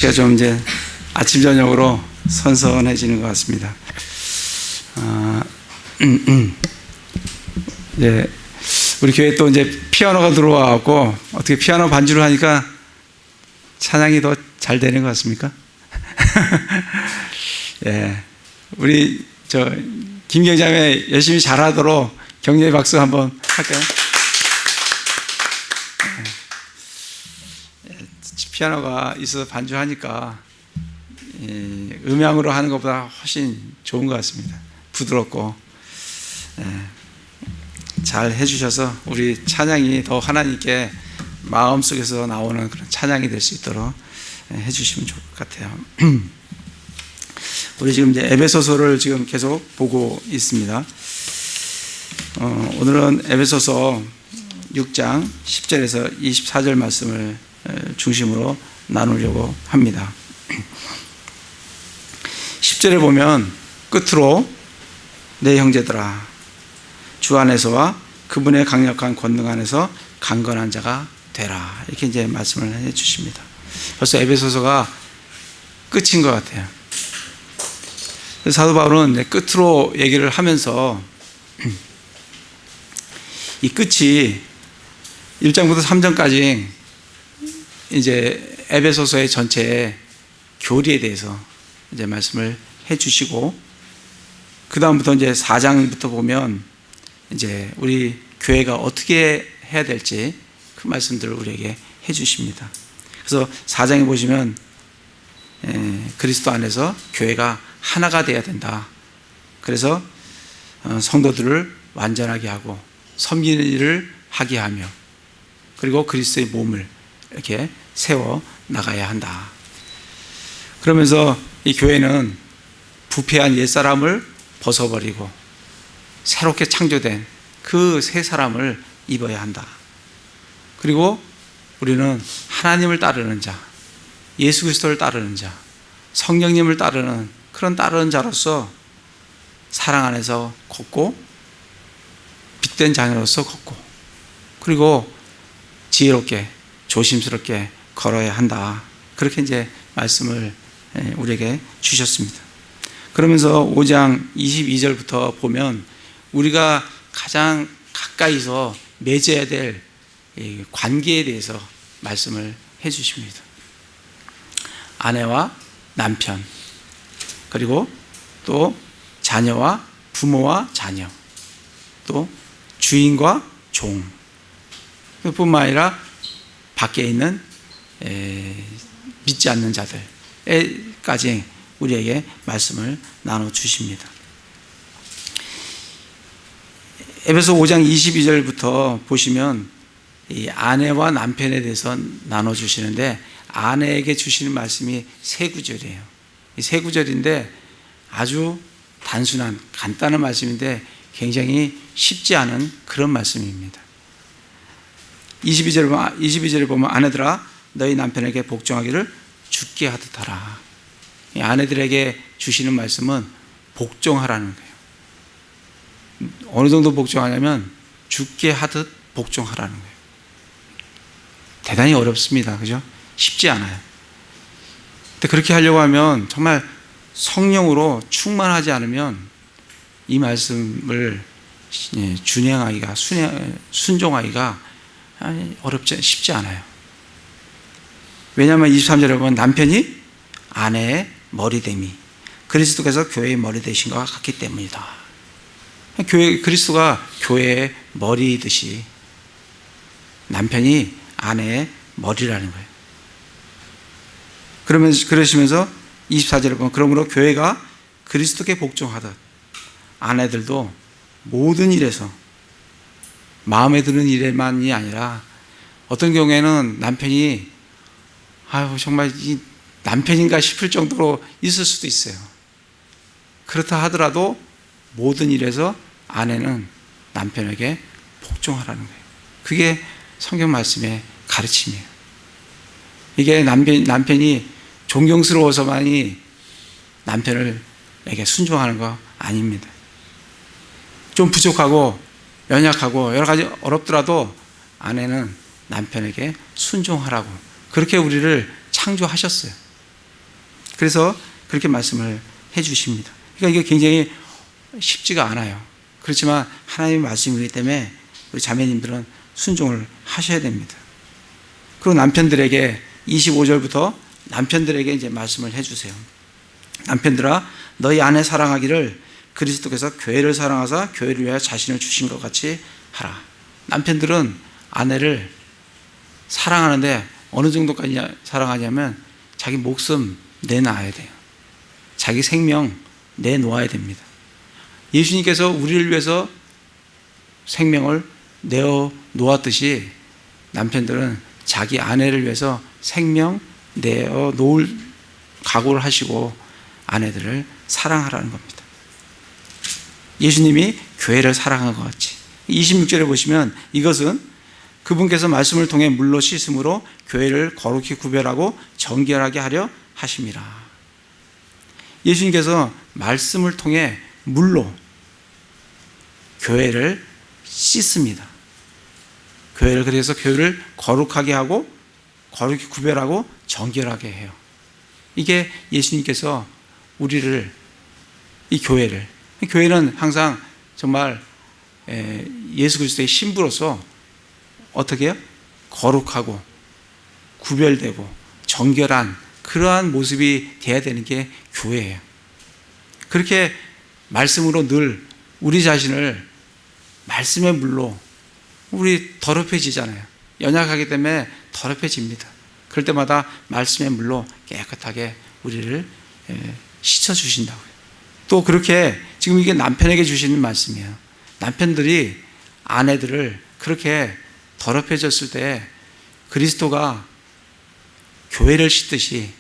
제가 좀 이제 아침 저녁으로 선선해지는 것 같습니다. 이제 우리 교회 또 이제 피아노가 들어와갖고 어떻게 피아노 반주를 하니까 찬양이 더 잘 되는 것 같습니까? 예, 우리 김경자매 열심히 잘하도록 격려의 박수 한번 할까요? 피아노가 있어서 반주하니까 음향으로 하는 것보다 훨씬 좋은 것 같습니다. 부드럽고 잘 해주셔서 우리 찬양이 더 하나님께 마음속에서 나오는 그런 찬양이 될 수 있도록 해주시면 좋을 것 같아요. 우리 지금 이제 에베소서를 지금 계속 보고 있습니다. 오늘은 에베소서 6장 10절에서 24절 말씀을 중심으로 나누려고 합니다. 10절에 보면 끝으로 내 형제들아 주 안에서와 그분의 강력한 권능 안에서 강건한 자가 되라, 이렇게 이제 말씀을 해 주십니다. 벌써 에베소서가 끝인 것 같아요. 사도 바울은 이제 끝으로 얘기를 하면서 이 끝이 1장부터 3장까지 이제 에베소서의 전체 교리에 대해서 이제 말씀을 해 주시고, 그 다음부터 이제 4장부터 보면 이제 우리 교회가 어떻게 해야 될지 그 말씀들을 우리에게 해 주십니다. 그래서 4장에 보시면 그리스도 안에서 교회가 하나가 되어야 된다. 그래서 성도들을 완전하게 하고 섬기는 일을 하게 하며, 그리고 그리스도의 몸을 이렇게 세워 나가야 한다. 그러면서 이 교회는 부패한 옛사람을 벗어버리고 새롭게 창조된 그 새 사람을 입어야 한다. 그리고 우리는 하나님을 따르는 자, 예수 그리스도를 따르는 자, 성령님을 따르는 그런 따르는 자로서 사랑 안에서 걷고 빛된 자녀로서 걷고, 그리고 지혜롭게 조심스럽게 걸어야 한다. 그렇게 이제 말씀을 우리에게 주셨습니다. 그러면서 5장 22절부터 보면 우리가 가장 가까이서 맺어야 될 관계에 대해서 말씀을 해 주십니다. 아내와 남편, 그리고 또 자녀와 부모와 자녀, 또 주인과 종, 뿐만 아니라 밖에 있는 믿지 않는 자들까지 우리에게 말씀을 나눠 주십니다. 에베소 5장 22절부터 보시면 이 아내와 남편에 대해서 나눠 주시는데, 아내에게 주시는 말씀이 세 구절이에요. 이 세 구절인데 아주 단순한 간단한 말씀인데 굉장히 쉽지 않은 그런 말씀입니다. 22절에 보면 아내들아 너희 남편에게 복종하기를 주께 하듯 하라. 이 아내들에게 주시는 말씀은 복종하라는 거예요. 어느 정도 복종하냐면 주께 하듯 복종하라는 거예요. 대단히 어렵습니다. 그죠? 쉽지 않아요. 근데 그렇게 하려고 하면 정말 성령으로 충만하지 않으면 이 말씀을 준행하기가, 순종하기가 쉽지 않아요. 왜냐하면 23절에 보면 남편이 아내의 머리됨이 그리스도께서 교회의 머리 되신 것과 같기 때문이다. 그리스도가 교회의 머리이듯이 남편이 아내의 머리라는 거예요. 그러시면서 24절에 보면 그러므로 교회가 그리스도께 복종하듯 아내들도 모든 일에서, 마음에 드는 일에만이 아니라 어떤 경우에는 남편이 정말 이 남편인가 싶을 정도로 있을 수도 있어요. 그렇다 하더라도 모든 일에서 아내는 남편에게 복종하라는 거예요. 그게 성경 말씀의 가르침이에요. 이게 남편이 존경스러워서만이 남편에게 순종하는 거 아닙니다. 좀 부족하고 연약하고 여러 가지 어렵더라도 아내는 남편에게 순종하라고 그렇게 우리를 창조하셨어요. 그래서 그렇게 말씀을 해 주십니다. 그러니까 이게 굉장히 쉽지가 않아요. 그렇지만 하나님의 말씀이기 때문에 우리 자매님들은 순종을 하셔야 됩니다. 그리고 남편들에게 25절부터 남편들에게 이제 말씀을 해 주세요. 남편들아, 너희 아내 사랑하기를 그리스도께서 교회를 사랑하사 교회를 위하여 자신을 주신 것 같이 하라. 남편들은 아내를 사랑하는데 어느 정도까지 사랑하냐면 자기 목숨 내놔야 돼요. 자기 생명 내놓아야 됩니다. 예수님께서 우리를 위해서 생명을 내어 놓았듯이 남편들은 자기 아내를 위해서 생명 내어 놓을 각오를 하시고 아내들을 사랑하라는 겁니다. 예수님이 교회를 사랑한 것 같이. 26절에 보시면 이것은 그분께서 말씀을 통해 물로 씻음으로 교회를 거룩히 구별하고 정결하게 하려 하심이라. 예수님께서 말씀을 통해 물로 교회를 씻습니다. 그래서 교회를 거룩하게 하고 거룩히 구별하고 정결하게 해요. 이게 예수님께서 우리를, 이 교회는 항상 정말 예수 그리스도의 신부로서 어떻게 해요? 거룩하고 구별되고 정결한 그러한 모습이 되어야 되는 게 교회예요. 그렇게 말씀으로 늘 우리 자신을 말씀의 물로, 우리 더럽혀지잖아요. 연약하기 때문에 더럽혀집니다. 그럴 때마다 말씀의 물로 깨끗하게 우리를 씻어주신다고요. 또 그렇게 지금 이게 남편에게 주시는 말씀이에요. 남편들이 아내들을 그렇게 더럽혀졌을 때 그리스도가 교회를 씻듯이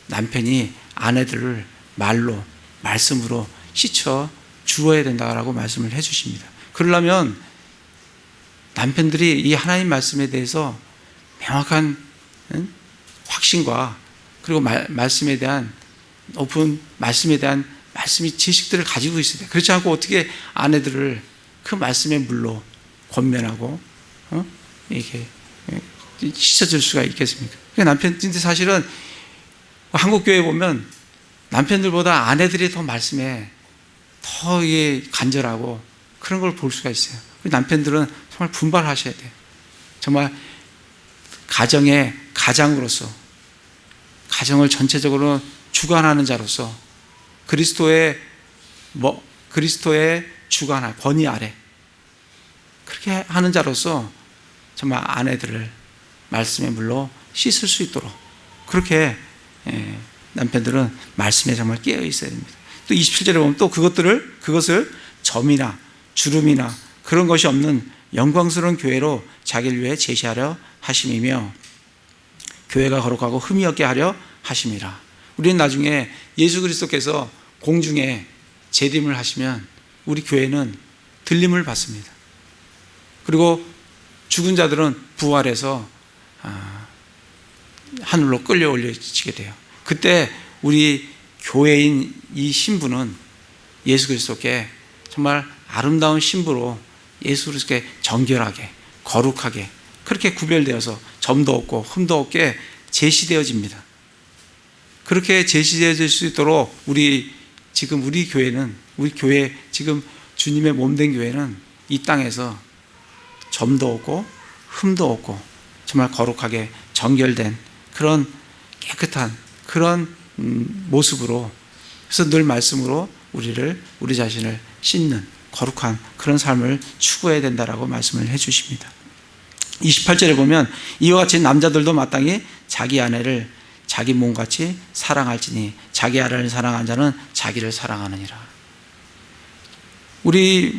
남편이 아내들을 말로, 말씀으로 씻어 주어야 된다라고 말씀을 해 주십니다. 그러려면 남편들이 이 하나님 말씀에 대해서 명확한 확신과 그리고 말씀에 대한 높은 말씀에 대한 말씀의 지식들을 가지고 있어야 돼요. 그렇지 않고 어떻게 아내들을 그 말씀의 물로 권면하고 이렇게 씻어줄 수가 있겠습니까? 남편인데 사실은 한국 교회에 보면 남편들보다 아내들이 더 말씀에 더 간절하고 그런 걸 볼 수가 있어요. 남편들은 정말 분발하셔야 돼요. 정말 가정의 가장으로서, 가정을 전체적으로 주관하는 자로서 그리스도의 주관, 권위 아래 그렇게 하는 자로서 정말 아내들을 말씀의 물로 씻을 수 있도록 그렇게 남편들은 말씀에 정말 깨어 있어야 됩니다. 또 27절에 보면 또 그것을 점이나 주름이나 그런 것이 없는 영광스러운 교회로 자기를 위해 제시하려 하심이며 교회가 거룩하고 흠이 없게 하려 하심이라. 우리는 나중에 예수 그리스도께서 공중에 재림을 하시면 우리 교회는 들림을 받습니다. 그리고 죽은 자들은 부활해서 하늘로 끌려 올려지게 돼요. 그때 우리 교회인 이 신부는 예수 그리스도께 정말 아름다운 신부로 예수 그리스도께 정결하게 거룩하게 그렇게 구별되어서 점도 없고 흠도 없게 제시되어집니다. 그렇게 제시되어질 수 있도록 우리 교회는, 우리 교회 지금 주님의 몸된 교회는 이 땅에서 점도 없고 흠도 없고 정말 거룩하게 정결된 그런 깨끗한 그런 모습으로, 그래서 늘 말씀으로 우리 자신을 씻는 거룩한 그런 삶을 추구해야 된다라고 말씀을 해 주십니다. 28절에 보면 이와 같이 남자들도 마땅히 자기 아내를 자기 몸같이 사랑할지니 자기 아내를 사랑한 자는 자기를 사랑하느니라. 우리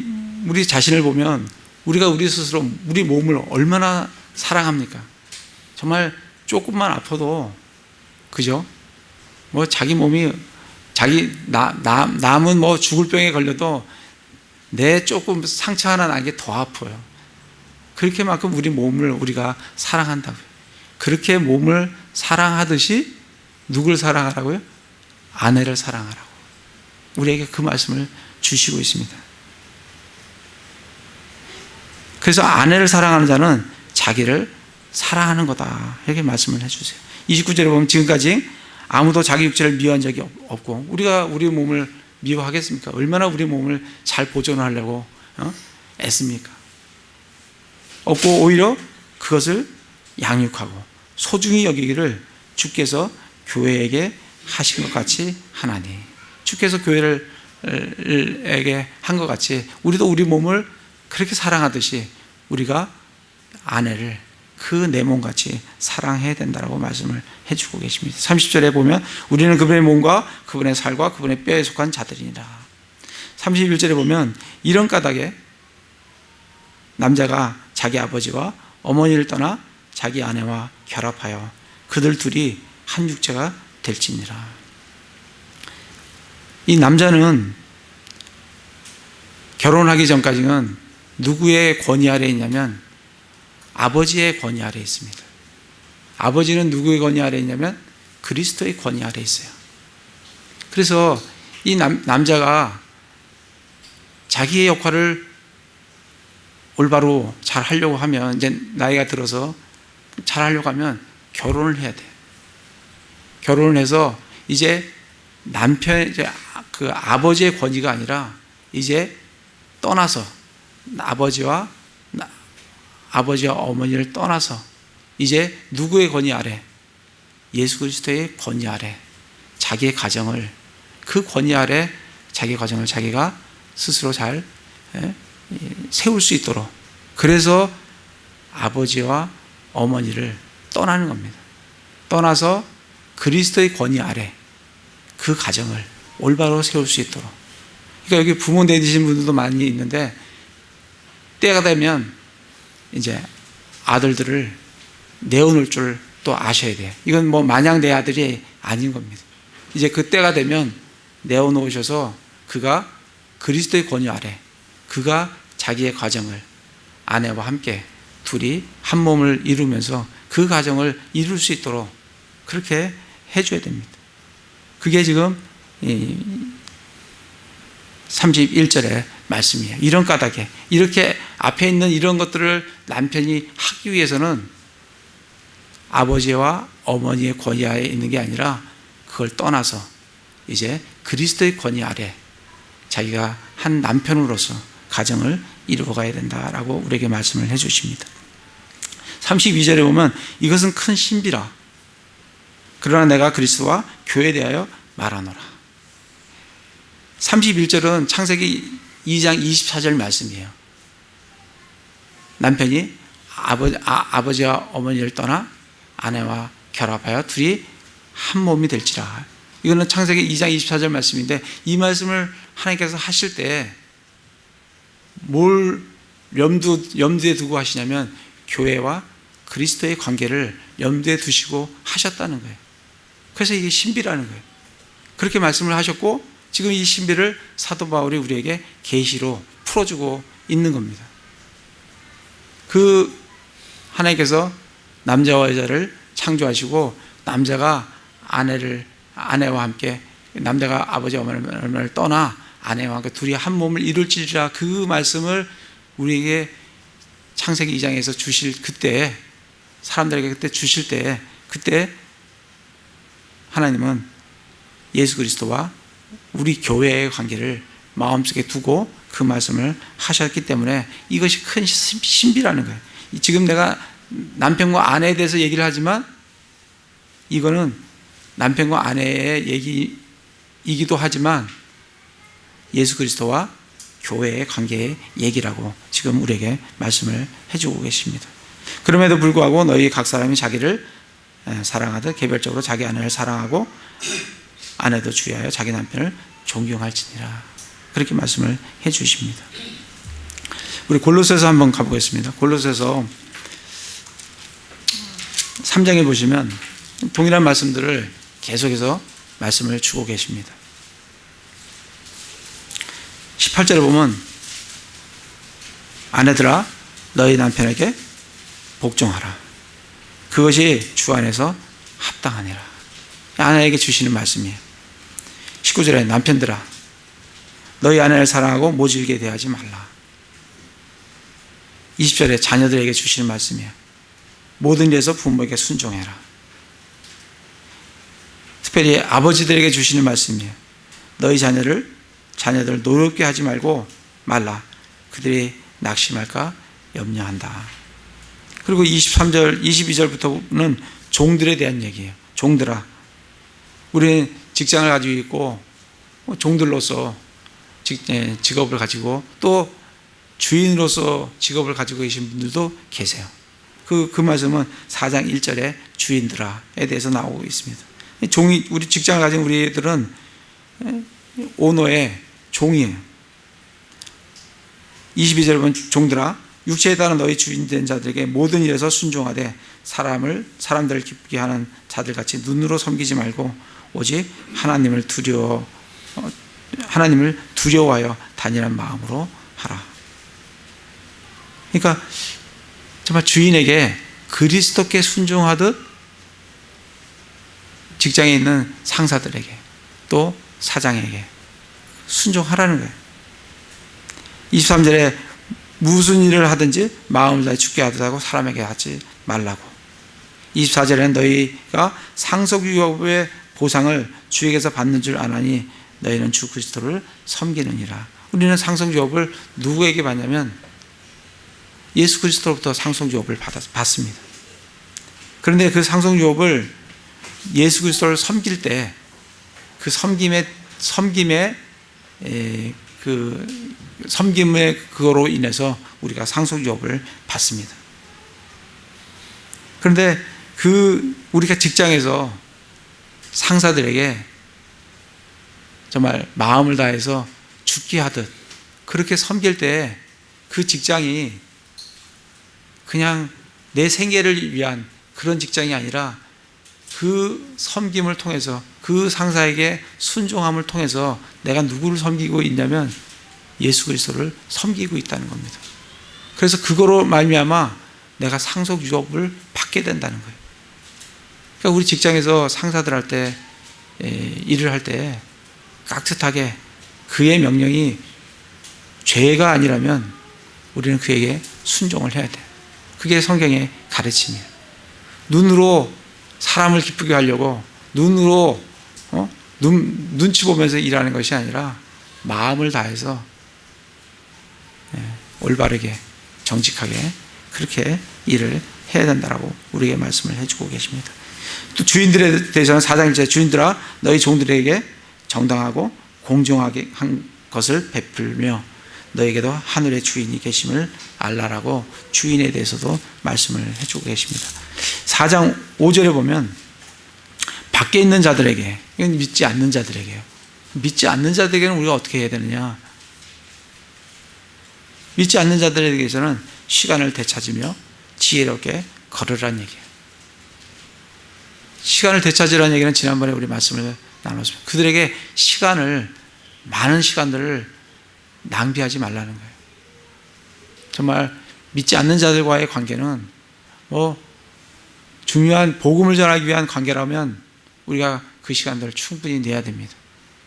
자신을 보면 우리가 우리 스스로 우리 몸을 얼마나 사랑합니까? 정말 조금만 아파도, 그죠? 뭐 자기 몸이 남은 뭐 죽을 병에 걸려도 내 조금 상처 하나 난 게 더 아파요. 그렇게만큼 우리 몸을 우리가 사랑한다고요. 그렇게 몸을 사랑하듯이 누굴 사랑하라고요? 아내를 사랑하라고. 우리에게 그 말씀을 주시고 있습니다. 그래서 아내를 사랑하는 자는 자기를 사랑하는 거다. 이렇게 말씀을 해주세요. 29절에 보면 지금까지 아무도 자기 육체를 미워한 적이 없고, 우리가 우리 몸을 미워하겠습니까? 얼마나 우리 몸을 잘 보존하려고 애씁니까? 없고 오히려 그것을 양육하고 소중히 여기기를 주께서 교회에게 하신 것 같이 하나니, 주께서 교회에게 한 것 같이 우리도 우리 몸을 그렇게 사랑하듯이 우리가 아내를 그 내 몸같이 사랑해야 된다고 말씀을 해주고 계십니다. 30절에 보면 우리는 그분의 몸과 그분의 살과 그분의 뼈에 속한 자들이니라. 31절에 보면 이런 까닭에 남자가 자기 아버지와 어머니를 떠나 자기 아내와 결합하여 그들 둘이 한 육체가 될지니라. 이 남자는 결혼하기 전까지는 누구의 권위 아래에 있냐면 아버지의 권위 아래에 있습니다. 아버지는 누구의 권위 아래에 있냐면 그리스도의 권위 아래에 있어요. 그래서 이 남자가 자기의 역할을 올바로 잘 하려고 하면, 이제 나이가 들어서 잘 하려고 하면 결혼을 해야 돼요. 결혼을 해서 이제 이제 그 아버지의 권위가 아니라 이제 떠나서 아버지와 어머니를 떠나서 이제 누구의 권위 아래? 예수 그리스도의 권위 아래 자기의 가정을, 그 권위 아래 자기 가정을 자기가 스스로 잘 세울 수 있도록, 그래서 아버지와 어머니를 떠나는 겁니다. 떠나서 그리스도의 권위 아래 그 가정을 올바로 세울 수 있도록. 그러니까 여기 부모 내리신 분들도 많이 있는데 때가 되면 이제 아들들을 내어놓을 줄 또 아셔야 돼요. 이건 뭐 마냥 내 아들이 아닌 겁니다. 이제 그 때가 되면 내어놓으셔서 그가 그리스도의 권위 아래 그가 자기의 가정을 아내와 함께 둘이 한 몸을 이루면서 그 가정을 이룰 수 있도록 그렇게 해줘야 됩니다. 그게 지금 31절의 말씀이에요. 이런 까닭에 이렇게 앞에 있는 이런 것들을 남편이 하기 위해서는 아버지와 어머니의 권위 아래에 있는 게 아니라 그걸 떠나서 이제 그리스도의 권위 아래 자기가 한 남편으로서 가정을 이루어가야 된다라고 우리에게 말씀을 해주십니다. 32절에 보면 이것은 큰 신비라. 그러나 내가 그리스도와 교회에 대하여 말하노라. 31절은 창세기 2장 24절 말씀이에요. 남편이 아버지와 어머니를 떠나 아내와 결합하여 둘이 한 몸이 될지라. 이거는 창세기 2장 24절 말씀인데 이 말씀을 하나님께서 하실 때 뭘 염두에 두고 하시냐면 교회와 그리스도의 관계를 염두에 두시고 하셨다는 거예요. 그래서 이게 신비라는 거예요. 그렇게 말씀을 하셨고 지금 이 신비를 사도 바울이 우리에게 계시로 풀어주고 있는 겁니다. 그 하나님께서 남자와 여자를 창조하시고 남자가 아내와 함께 남자가 아버지와 어머니를 떠나 아내와 함께 둘이 한 몸을 이룰지라, 그 말씀을 우리에게 창세기 2장에서 주실 그때, 사람들에게 그때 주실 때, 그때 하나님은 예수 그리스도와 우리 교회의 관계를 마음속에 두고 그 말씀을 하셨기 때문에 이것이 큰 신비라는 거예요. 지금 내가 남편과 아내에 대해서 얘기를 하지만 이거는 남편과 아내의 얘기이기도 하지만 예수 그리스도와 교회의 관계의 얘기라고 지금 우리에게 말씀을 해주고 계십니다. 그럼에도 불구하고 너희 각 사람이 자기를 사랑하듯 개별적으로 자기 아내를 사랑하고 아내도 주의하여 자기 남편을 존경할지니라. 그렇게 말씀을 해주십니다. 우리 골로새서 한번 가보겠습니다. 골로새서 3장에 보시면 동일한 말씀들을 계속해서 말씀을 주고 계십니다. 18절에 보면 아내들아 너희 남편에게 복종하라. 그것이 주 안에서 합당하니라. 아내에게 주시는 말씀이에요. 19절에 남편들아 너희 아내를 사랑하고 모질게 대하지 말라. 20절에 자녀들에게 주시는 말씀이에요. 모든 일에서 부모에게 순종해라. 특별히 아버지들에게 주시는 말씀이에요. 너희 자녀들 노엽게 하지 말라. 그들이 낙심할까 염려한다. 그리고 23절, 22절부터는 종들에 대한 얘기예요. 종들아, 우리는 직장을 가지고 있고 종들로서 직업을 가지고 또 주인으로서 직업을 가지고 계신 분들도 계세요. 그 말씀은 4장 1절에 주인들아에 대해서 나오고 있습니다. 우리 직장을 가진 우리들은 오너의 종이에요. 22절에 보면 종들아, 육체에 따른 너희 주인된 자들에게 모든 일에서 순종하되 사람들을 기쁘게 하는 자들같이 눈으로 섬기지 말고 오직 하나님을 두려워하여 단일한 마음으로 하라. 그러니까 정말 주인에게 그리스도께 순종하듯 직장에 있는 상사들에게 또 사장에게 순종하라는 거예요. 23절에 무슨 일을 하든지 마음을 다해 죽게 하듯 하고 사람에게 하지 말라고. 24절에는 너희가 상속유업의 보상을 주에게서 받는 줄 아나니 너희는 주 그리스도를 섬기느니라. 우리는 상속유업을 누구에게 받냐면 예수 그리스도로부터 상속유업을 받습니다. 그런데 그 상속유업을 예수 그리스도를 섬길 때 그 섬김의 그거로 인해서 우리가 상속유업을 받습니다. 그런데 우리가 직장에서 상사들에게 정말 마음을 다해서 죽게 하듯 그렇게 섬길 때 그 직장이 그냥 내 생계를 위한 그런 직장이 아니라 그 섬김을 통해서 그 상사에게 순종함을 통해서 내가 누구를 섬기고 있냐면 예수 그리스도를 섬기고 있다는 겁니다. 그래서 그거로 말미암아 내가 상속유업을 받게 된다는 거예요. 그러니까 우리 직장에서 상사들 할 때 일을 할 때 깍듯하게 그의 명령이 죄가 아니라면 우리는 그에게 순종을 해야 돼요. 그게 성경의 가르침이에요. 눈으로 사람을 기쁘게 하려고 눈으로 눈치 보면서 일하는 것이 아니라 마음을 다해서 올바르게 정직하게 그렇게 일을 해야 된다라고 우리에게 말씀을 해주고 계십니다. 또 주인들에 대해서는 4장 1절에 주인들아 너희 종들에게 정당하고 공정하게 한 것을 베풀며 너에게도 하늘의 주인이 계심을 알라라고 주인에 대해서도 말씀을 해주고 계십니다. 4장 5절에 보면 밖에 있는 자들에게, 이건 믿지 않는 자들에게요. 믿지 않는 자들에게는 우리가 어떻게 해야 되느냐? 믿지 않는 자들에 대해서는 시간을 되찾으며 지혜롭게 걸으라는 얘기예요. 시간을 되찾으라는 얘기는 지난번에 우리 말씀을 나눴습니다. 그들에게 많은 시간들을 낭비하지 말라는 거예요. 정말 믿지 않는 자들과의 관계는 중요한 복음을 전하기 위한 관계라면 우리가 그 시간들을 충분히 내야 됩니다.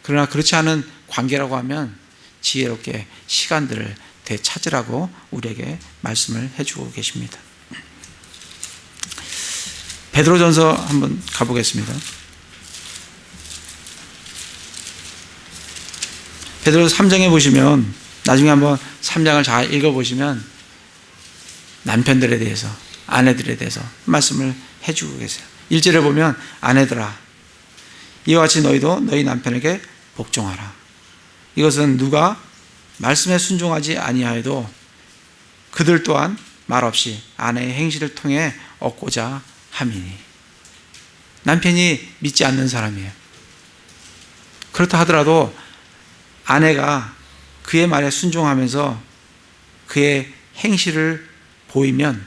그러나 그렇지 않은 관계라고 하면 지혜롭게 시간들을 되찾으라고 우리에게 말씀을 해주고 계십니다. 베드로전서 한번 가보겠습니다. 베드로서 3장에 보시면 나중에 한번 3장을 잘 읽어보시면 남편들에 대해서 아내들에 대해서 말씀을 해주고 계세요. 1절에 보면 아내들아 이와 같이 너희도 너희 남편에게 복종하라. 이것은 누가 말씀에 순종하지 아니하여도 그들 또한 말없이 아내의 행실을 통해 얻고자 함이니. 남편이 믿지 않는 사람이에요. 그렇다 하더라도 아내가 그의 말에 순종하면서 그의 행실을 보이면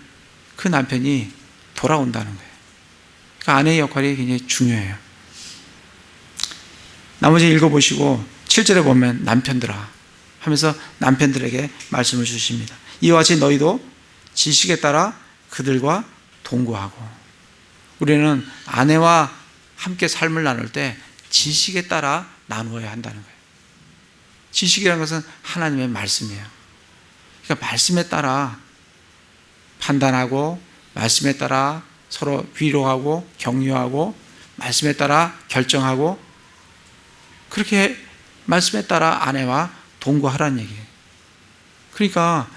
그 남편이 돌아온다는 거예요. 그러니까 아내의 역할이 굉장히 중요해요. 나머지 읽어보시고 7절에 보면 남편들아 하면서 남편들에게 말씀을 주십니다. 이와 같이 너희도 지식에 따라 그들과 동거하고. 우리는 아내와 함께 삶을 나눌 때 지식에 따라 나누어야 한다는 거예요. 지식이라는 것은 하나님의 말씀이에요. 그러니까 말씀에 따라 판단하고 말씀에 따라 서로 위로하고 격려하고 말씀에 따라 결정하고 그렇게 말씀에 따라 아내와 동거하라는 얘기예요. 그러니까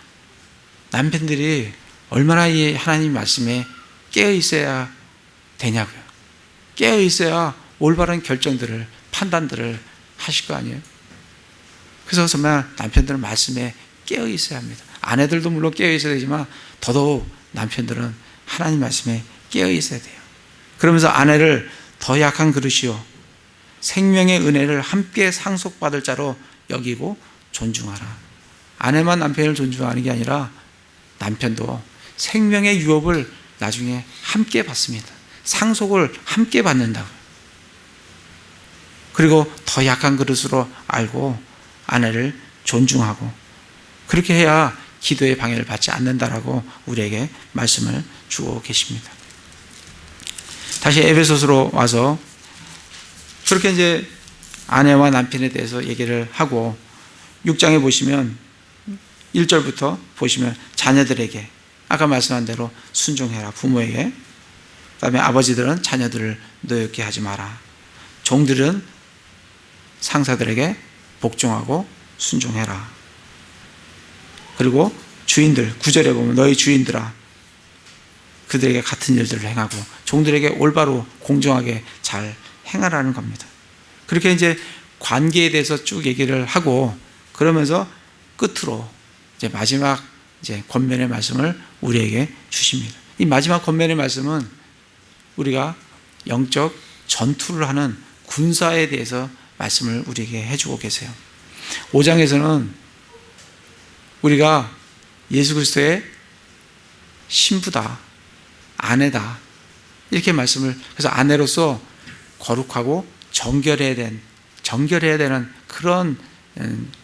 남편들이 얼마나 이 하나님 말씀에 깨어 있어야 되냐고요. 깨어 있어야 올바른 결정들을, 판단들을 하실 거 아니에요. 그래서 정말 남편들은 말씀에 깨어 있어야 합니다. 아내들도 물론 깨어 있어야 되지만 더더욱 남편들은 하나님 말씀에 깨어 있어야 돼요. 그러면서 아내를 더 약한 그릇이요 생명의 은혜를 함께 상속받을 자로 여기고 존중하라. 아내만 남편을 존중하는 게 아니라 남편도 생명의 유업을 나중에 함께 받습니다. 상속을 함께 받는다고요. 그리고 더 약한 그릇으로 알고 아내를 존중하고 그렇게 해야 기도의 방해를 받지 않는다라고 우리에게 말씀을 주고 계십니다. 다시 에베소서로 와서 그렇게 이제 아내와 남편에 대해서 얘기를 하고 6장에 보시면 1절부터 보시면 자녀들에게 아까 말씀한 대로 순종해라. 부모에게. 그 다음에 아버지들은 자녀들을 노엽게 하지 마라. 종들은 상사들에게 복종하고 순종해라. 그리고 주인들 9절에 보면 너희 주인들아 그들에게 같은 일들을 행하고 종들에게 올바로 공정하게 잘 행하라는 겁니다. 그렇게 이제 관계에 대해서 쭉 얘기를 하고 그러면서 끝으로 이제 마지막 이제 권면의 말씀을 우리에게 주십니다. 이 마지막 권면의 말씀은 우리가 영적 전투를 하는 군사에 대해서 말씀을 우리에게 해주고 계세요. 5장에서는 우리가 예수 그리스도의 신부다, 아내다 이렇게 말씀을 그래서 아내로서 거룩하고 정결해야 되는 그런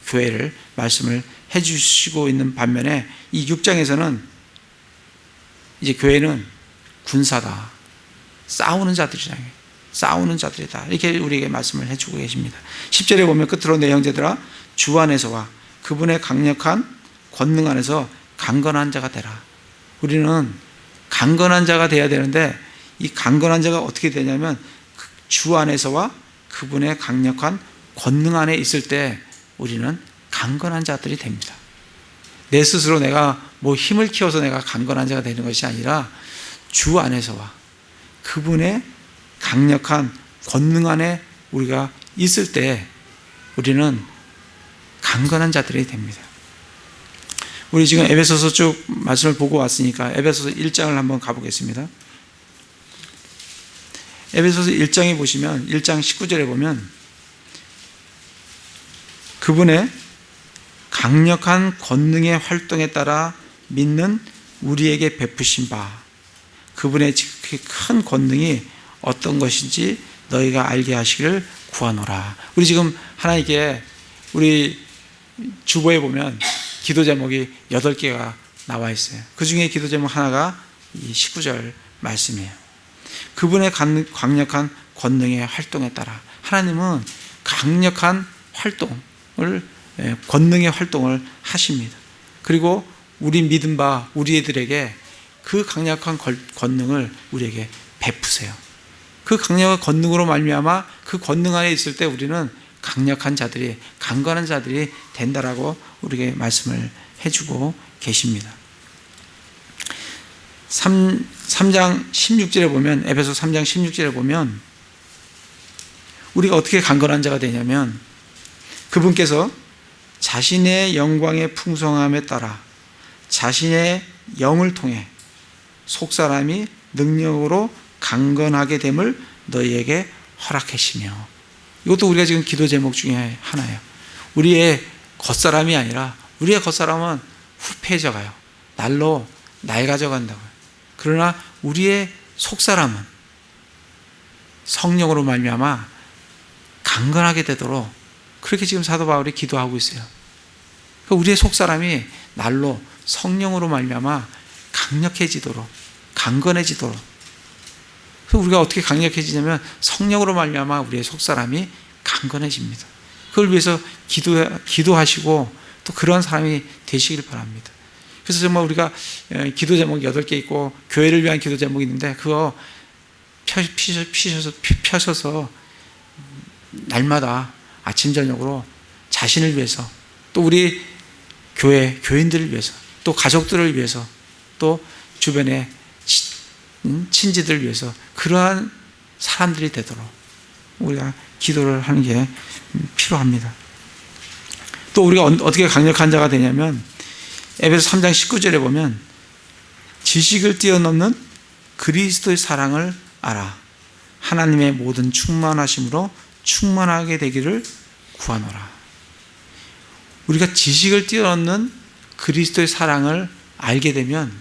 교회를 말씀을 해주시고 있는 반면에 이 6장에서는 이제 교회는 군사다, 싸우는 자들이다 이렇게 우리에게 말씀을 해주고 계십니다. 10절에 보면 끝으로 내 형제들아 주 안에서와 그분의 강력한 권능 안에서 강건한 자가 되라. 우리는 강건한 자가 되어야 되는데 이 강건한 자가 어떻게 되냐면 주 안에서와 그분의 강력한 권능 안에 있을 때 우리는 강건한 자들이 됩니다. 내 스스로 내가 뭐 힘을 키워서 내가 강건한 자가 되는 것이 아니라 주 안에서와 그분의 강력한 권능 안에 우리가 있을 때 우리는 강건한 자들이 됩니다. 우리 지금 에베소서 쭉 말씀을 보고 왔으니까 에베소서 1장을 한번 가보겠습니다. 에베소서 1장에 보시면 1장 19절에 보면 그분의 강력한 권능의 활동에 따라 믿는 우리에게 베푸신 바 그분의 큰 권능이 어떤 것인지 너희가 알게 하시기를 구하노라. 우리 지금 하나님께 우리 주보에 보면 기도 제목이 8개가 나와 있어요. 그 중에 기도 제목 하나가 이 19절 말씀이에요. 그분의 강력한 권능의 활동에 따라 하나님은 강력한 활동을 권능의 활동을 하십니다. 그리고 우리 믿은 바 우리 애들에게 그 강력한 권능을 우리에게 베푸세요. 그 강력한 권능으로 말미암아 그 권능 안에 있을 때 우리는 강력한 자들이 강건한 자들이 된다라고 우리에게 말씀을 해주고 계십니다. 3장 16절에 보면 에베소 3장 16절에 보면 우리가 어떻게 강건한 자가 되냐면 그분께서 자신의 영광의 풍성함에 따라 자신의 영을 통해 속사람이 능력으로 강건하게 됨을 너희에게 허락하시며 이것도 우리가 지금 기도 제목 중에 하나예요. 우리의 겉사람이 아니라 우리의 겉사람은 후패해져가요. 날로 낡아져간다고요. 그러나 우리의 속사람은 성령으로 말미암아 강건하게 되도록 그렇게 지금 사도 바울이 기도하고 있어요. 우리의 속사람이 날로 성령으로 말미암아 강력해지도록 강건해지도록 그래서 우리가 어떻게 강력해지냐면 성령으로 말미암아 우리의 속사람이 강건해집니다. 그걸 위해서 기도하시고 또 그런 사람이 되시길 바랍니다. 그래서 정말 우리가 기도 제목이 8개 있고 교회를 위한 기도 제목이 있는데 그거 펴셔서 날마다 아침 저녁으로 자신을 위해서, 또 우리 교인들을 위해서, 또 가족들을 위해서, 또 주변의 친지들을 위해서 그러한 사람들이 되도록 우리가 기도를 하는 게 필요합니다. 또 우리가 어떻게 강력한 자가 되냐면 에베소 3장 19절에 보면 지식을 뛰어넘는 그리스도의 사랑을 알아 하나님의 모든 충만하심으로 충만하게 되기를 구하노라. 우리가 지식을 뛰어넘는 그리스도의 사랑을 알게 되면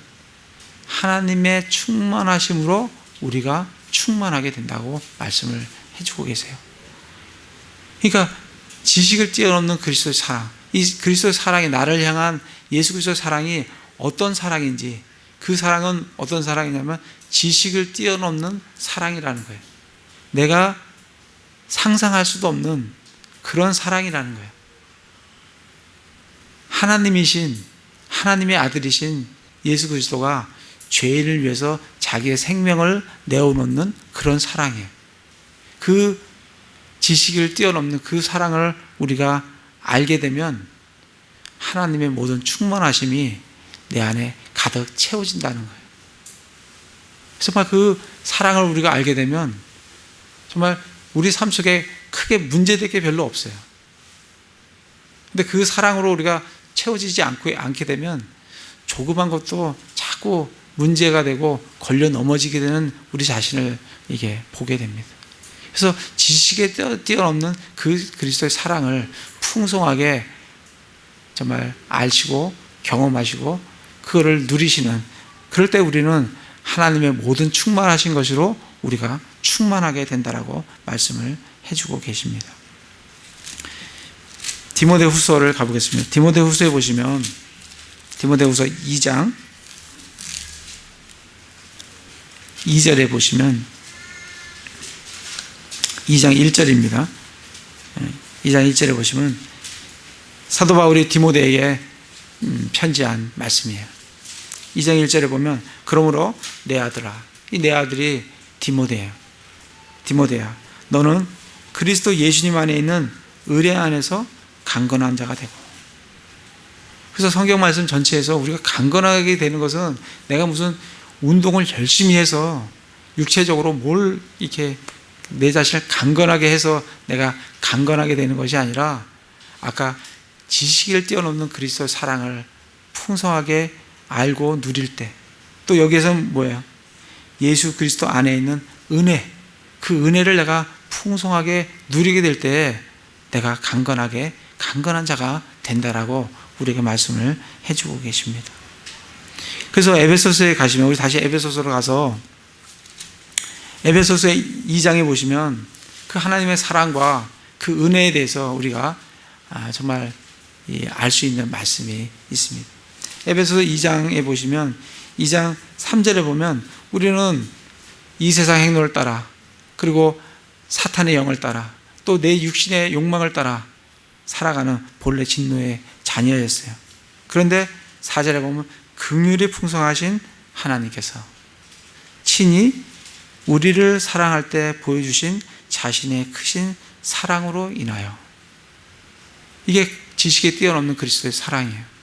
하나님의 충만하심으로 우리가 충만하게 된다고 말씀을 해주고 계세요. 그러니까 지식을 뛰어넘는 그리스도의 사랑, 이 그리스도의 사랑이, 나를 향한 예수 그리스도의 사랑이 어떤 사랑인지, 그 사랑은 어떤 사랑이냐면 지식을 뛰어넘는 사랑이라는 거예요. 내가 상상할 수도 없는 그런 사랑이라는 거예요. 하나님의 아들이신 예수 그리스도가 죄인을 위해서 자기의 생명을 내어놓는 그런 사랑이에요. 그 지식을 뛰어넘는 그 사랑을 우리가 알게 되면 하나님의 모든 충만하심이 내 안에 가득 채워진다는 거예요. 정말 그 사랑을 우리가 알게 되면 정말 우리 삶 속에 크게 문제될 게 별로 없어요. 근데 그 사랑으로 우리가 채워지지 않게 되면 조그만 것도 자꾸 문제가 되고 걸려 넘어지게 되는 우리 자신을 이게 보게 됩니다. 그래서 지식에 뛰어넘는 그 그리스도의 사랑을 풍성하게 정말 아시고 경험하시고 그거를 누리시는, 그럴 때 우리는 하나님의 모든 충만하신 것으로 우리가 충만하게 된다라고 말씀을 해주고 계십니다. 디모데후서를 가보겠습니다. 디모데후서에 보시면 디모데후서 2장 2절에 보시면 2장 1절입니다. 2장 1절에 보시면 사도 바울이 디모데에게 편지한 말씀이에요. 2장 1절에 보면 그러므로 내 아들아, 이 내 아들이 디모데예요. 디모데야, 너는 그리스도 예수님 안에 있는 의뢰 안에서 강건한 자가 되고. 그래서 성경 말씀 전체에서 우리가 강건하게 되는 것은 내가 무슨 운동을 열심히 해서 육체적으로 뭘 이렇게 내 자신을 강건하게 해서 내가 강건하게 되는 것이 아니라 아까 지식을 뛰어넘는 그리스도의 사랑을 풍성하게 알고 누릴 때, 또 여기에서는 뭐예요? 예수 그리스도 안에 있는 은혜, 그 은혜를 내가 풍성하게 누리게 될 때 내가 강건한 자가 된다라고 우리에게 말씀을 해주고 계십니다. 그래서 에베소서에 가시면, 우리 다시 에베소서로 가서 에베소서의 2장에 보시면 그 하나님의 사랑과 그 은혜에 대해서 우리가 정말 알 수 있는 말씀이 있습니다. 에베소서 2장에 보시면 2장 3절에 보면 우리는 이 세상 행로를 따라, 그리고 사탄의 영을 따라, 또 내 육신의 욕망을 따라 살아가는 본래 진노의 자녀였어요. 그런데 4절에 보면 긍휼이 풍성하신 하나님께서 친히 우리를 사랑할 때 보여주신 자신의 크신 사랑으로 인하여, 이게 지식에 뛰어넘는 그리스도의 사랑이에요.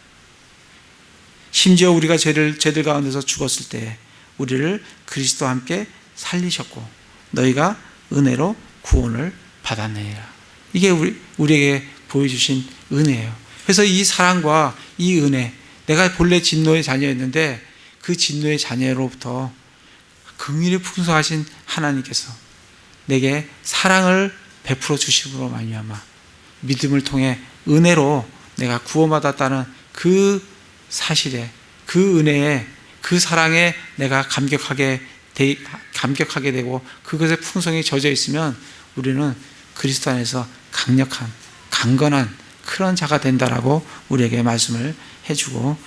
심지어 우리가 죄들 가운데서 죽었을 때 우리를 그리스도와 함께 살리셨고 너희가 은혜로 구원을 받았느니라. 이게 우리에게 보여주신 은혜예요. 그래서 이 사랑과 이 은혜, 내가 본래 진노의 자녀였는데 그 진노의 자녀로부터 긍휼이 풍성하신 하나님께서 내게 사랑을 베풀어 주심으로 말미암아 믿음을 통해 은혜로 내가 구원받았다는 그 사실에, 그 은혜에, 그 사랑에 내가 감격하게 되고 그것에 풍성이 젖어 있으면 우리는 그리스도 안에서 강력한, 강건한 그런 자가 된다라고 우리에게 말씀을 해주고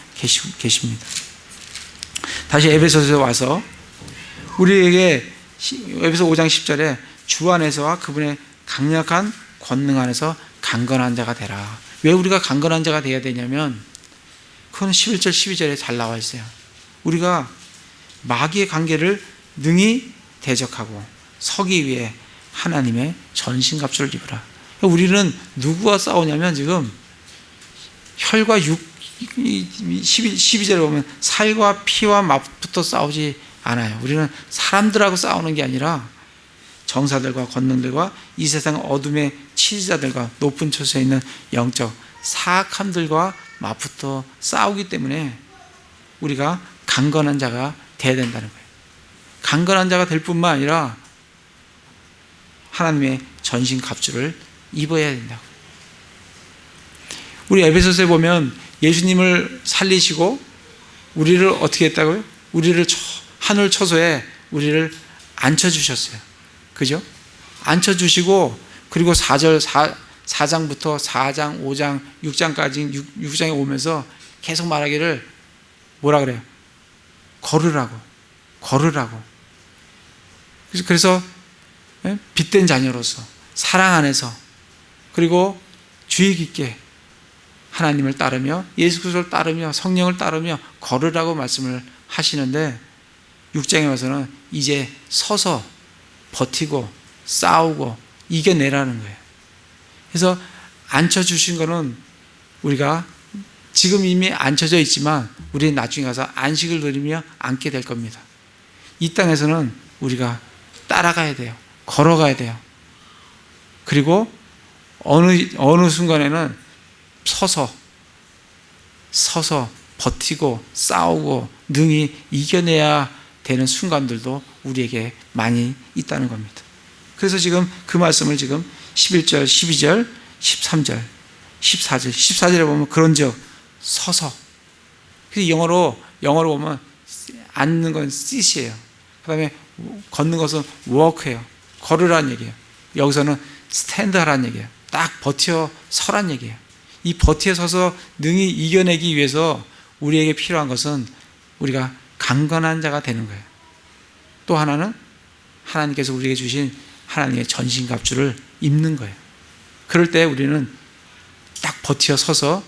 계십니다. 다시 에베소서에 와서 우리에게 에베소 5장 10절에 주 안에서와 그분의 강력한 권능 안에서 강건한 자가 되라. 왜 우리가 강건한 자가 되어야 되냐면 그건 11절 12절에 잘 나와 있어요. 우리가 마귀의 관계를 능히 대적하고 서기 위해 하나님의 전신갑주를 입으라. 우리는 누구와 싸우냐면 지금 혈과 육, 12절에 보면 살과 피와 맛부터 싸우지 않아요. 우리는 사람들하고 싸우는 게 아니라 정사들과 권능들과 이 세상 어둠의 치지자들과 높은 처소에 있는 영적 사악함들과 맞붙어 싸우기 때문에 우리가 강건한 자가 되어야 된다는 거예요. 강건한 자가 될 뿐만 아니라 하나님의 전신 갑주를 입어야 된다고. 우리 에베소서에 보면 예수님을 살리시고 우리를 어떻게 했다고요? 우리를 하늘 처소에 우리를 앉혀주셨어요. 그죠? 앉혀주시고 그리고 4장부터 4장, 5장, 6장까지 6장에 오면서 계속 말하기를 뭐라 그래요? 걸으라고. 그래서 빛된 자녀로서 사랑 안에서 그리고 주의 깊게 하나님을 따르며 예수 그리스도를 따르며 성령을 따르며 걸으라고 말씀을 하시는데 6장에 와서는 이제 서서 버티고 싸우고 이겨내라는 거예요. 그래서 앉혀주신 거는 우리가 지금 이미 앉혀져 있지만 우리는 나중에 가서 안식을 누리며 앉게 될 겁니다. 이 땅에서는 우리가 따라가야 돼요. 걸어가야 돼요. 그리고 어느 순간에는 서서 버티고 싸우고 능히 이겨내야 되는 순간들도 우리에게 많이 있다는 겁니다. 그래서 지금 그 말씀을 지금 11절, 12절, 13절, 14절, 14절에 보면 그런즉 서서. 그래서 영어로 보면 앉는 건 sit이에요. 그 다음에 걷는 것은 walk예요. 걸으라는 얘기예요. 여기서는 stand 하라는 얘기예요. 딱 버텨 서란 얘기예요. 이 버텨 서서 능히 이겨내기 위해서 우리에게 필요한 것은 우리가 강건한 자가 되는 거예요. 또 하나는 하나님께서 우리에게 주신 하나님의 전신갑주를 입는 거예요. 그럴 때 우리는 딱 버텨 서서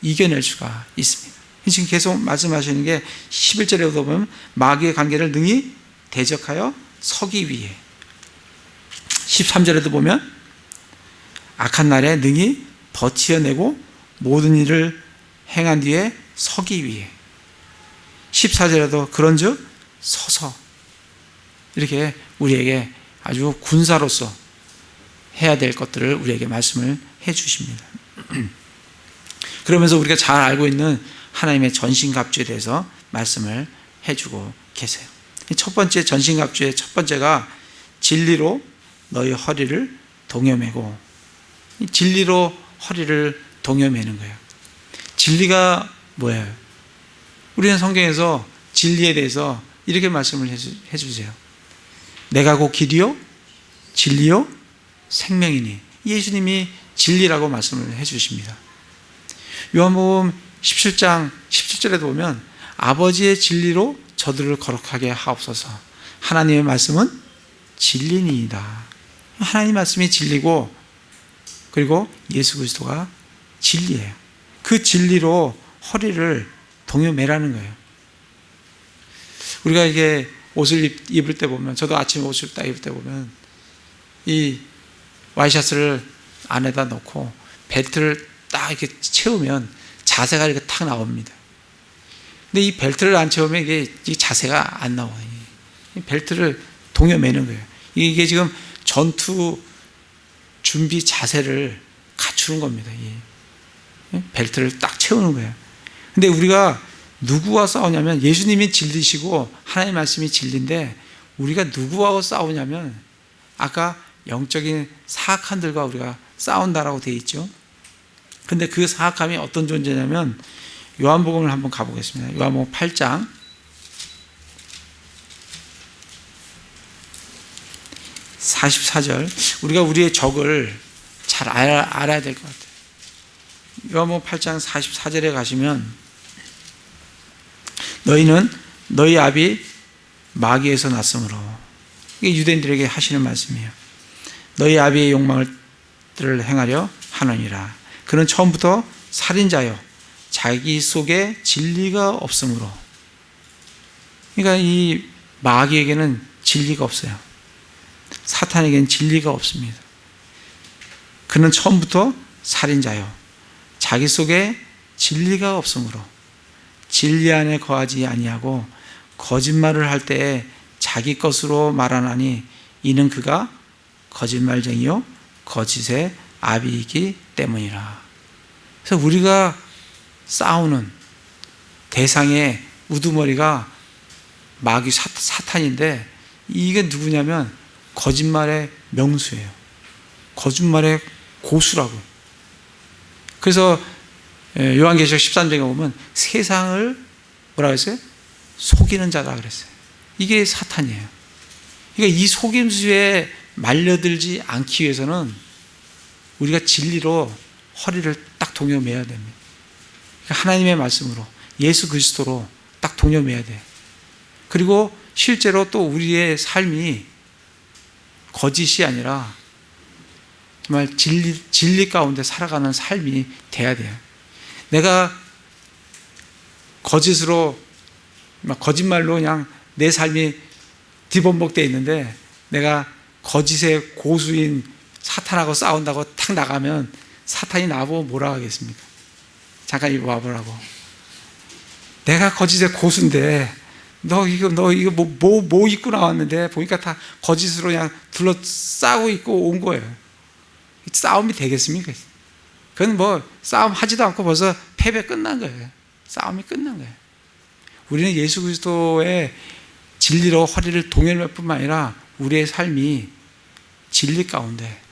이겨낼 수가 있습니다. 지금 계속 말씀하시는 게 11절에 보면 마귀의 관계를 능히 대적하여 서기 위해, 13절에도 보면 악한 날에 능히 버텨내고 모든 일을 행한 뒤에 서기 위해, 14절에도 그런즉 서서, 이렇게 우리에게 아주 군사로서 해야 될 것들을 우리에게 말씀을 해 주십니다. 그러면서 우리가 잘 알고 있는 하나님의 전신갑주에 대해서 말씀을 해주고 계세요. 첫 번째 전신갑주의 첫 번째가 진리로 너희 허리를 동여매고, 진리로 허리를 동여매는 거예요. 진리가 뭐예요? 우리는 성경에서 진리에 대해서 이렇게 말씀을 해주세요. 내가 곧 길이요 진리요 생명이니. 예수님이 진리라고 말씀을 해주십니다. 요한복음 17장 17절에도 보면 아버지의 진리로 저들을 거룩하게 하옵소서. 하나님의 말씀은 진리니이다. 하나님 말씀이 진리고 그리고 예수 그리스도가 진리예요. 그 진리로 허리를 동여매라는 거예요. 우리가 이게 옷을 입을 때 보면, 저도 아침에 옷을 딱 입을 때 보면 이 와이셔츠를 안에다 넣고 벨트를 딱 이렇게 채우면 자세가 이렇게 탁 나옵니다. 근데 이 벨트를 안 채우면 이게 자세가 안 나와요. 이 벨트를 동여매는 거예요. 이게 지금 전투 준비 자세를 갖추는 겁니다. 벨트를 딱 채우는 거예요. 근데 우리가 누구와 싸우냐면 예수님이 진리시고 하나님의 말씀이 진리인데, 우리가 누구와 싸우냐면 아까 영적인 사악함들과 우리가 싸운다라고 되어 있죠. 근데 그 사악함이 어떤 존재냐면, 요한복음을 한번 가보겠습니다. 요한복음 8장 44절. 우리가 우리의 적을 잘 알아야 될 것 같아요. 요한복음 8장 44절에 가시면, 너희는 너희 아비 마귀에서 났으므로, 이게 유대인들에게 하시는 말씀이에요. 너희 아비의 욕망들을 행하려 하느니라. 그는 처음부터 살인자요 자기 속에 진리가 없으므로. 그러니까 이 마귀에게는 진리가 없어요. 사탄에게는 진리가 없습니다. 그는 처음부터 살인자요, 자기 속에 진리가 없으므로 진리 안에 거하지 아니하고 거짓말을 할 때에 자기 것으로 말하나니 이는 그가 거짓말쟁이요 거짓의 아비이기 때문이라. 그래서 우리가 싸우는 대상의 우두머리가 마귀 사탄인데, 이게 누구냐면 거짓말의 명수예요. 거짓말의 고수라고. 그래서 요한계시록 13장에 보면 세상을 뭐라고 했어요? 속이는 자다 그랬어요. 이게 사탄이에요. 그러니까 이 속임수에 말려들지 않기 위해서는 우리가 진리로 허리를 딱 동여매야 됩니다. 그러니까 하나님의 말씀으로, 예수 그리스도로 딱 동여매야 돼요. 그리고 실제로 또 우리의 삶이 거짓이 아니라 정말 진리 가운데 살아가는 삶이 돼야 돼요. 내가 거짓말로 그냥 내 삶이 뒤범벅되어 있는데, 내가 거짓의 고수인 사탄하고 싸운다고 탁 나가면 사탄이 나보고 뭐라 하겠습니까? 잠깐 이거 와보라고. 내가 거짓의 고수인데 너 이거 뭐 입고 나왔는데 보니까 다 거짓으로 그냥 둘러싸고 있고 온 거예요. 싸움이 되겠습니까? 그건 뭐 싸움 하지도 않고 벌써 패배 끝난 거예요. 싸움이 끝난 거예요. 우리는 예수 그리스도의 진리로 허리를 동여맬 뿐만 아니라 우리의 삶이 진리 가운데,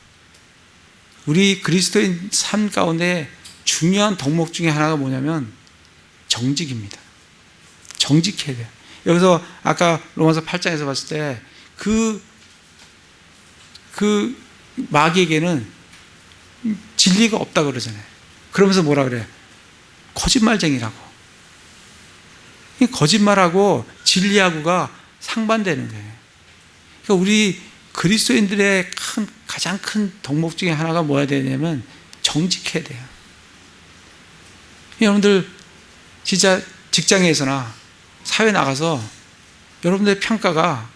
우리 그리스도인 삶 가운데 중요한 덕목 중에 하나가 뭐냐면 정직입니다. 정직해야 돼요. 여기서 아까 로마서 8장에서 봤을 때 그 마귀에게는 진리가 없다 그러잖아요. 그러면서 뭐라 그래요? 거짓말쟁이라고. 거짓말하고 진리하고가 상반되는 거예요. 그러니까 우리 그리스도인들의 가장 큰 덕목 중에 하나가 뭐야 되냐면 정직해야 돼요. 여러분들 진짜 직장에서나 사회 나가서 여러분들의 평가가,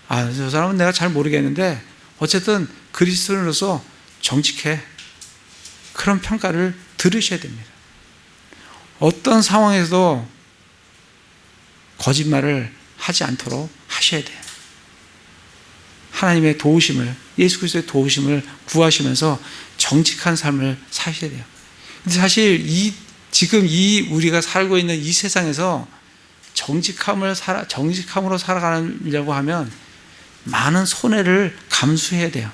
저 사람은 내가 잘 모르겠는데 어쨌든 그리스도인으로서 정직해, 그런 평가를 들으셔야 됩니다. 어떤 상황에서도 거짓말을 하지 않도록 하셔야 돼요. 하나님의 도우심을, 예수 그리스도의 도우심을 구하시면서 정직한 삶을 사셔야 돼요. 근데 사실 지금 우리가 살고 있는 이 세상에서 정직함으로 살아가려고 하면 많은 손해를 감수해야 돼요.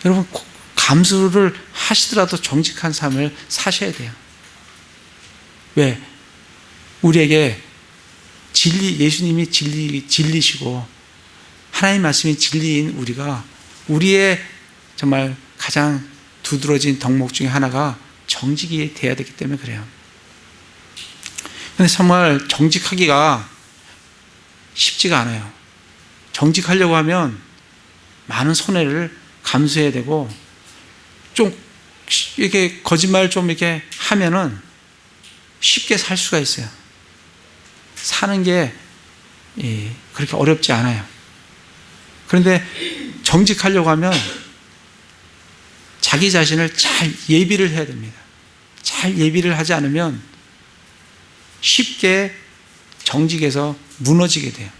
여러분, 감수를 하시더라도 정직한 삶을 사셔야 돼요. 왜? 우리에게 예수님이 진리시고 하나님 말씀이 진리인 우리의 정말 가장 두드러진 덕목 중에 하나가 정직이 돼야 되기 때문에 그래요. 근데 정말 정직하기가 쉽지가 않아요. 정직하려고 하면 많은 손해를 감수해야 되고, 좀 이렇게 거짓말 좀 이렇게 하면은 쉽게 살 수가 있어요. 사는 게 그렇게 어렵지 않아요. 그런데 정직하려고 하면 자기 자신을 잘 예비를 해야 됩니다. 잘 예비를 하지 않으면 쉽게 정직에서 무너지게 돼요.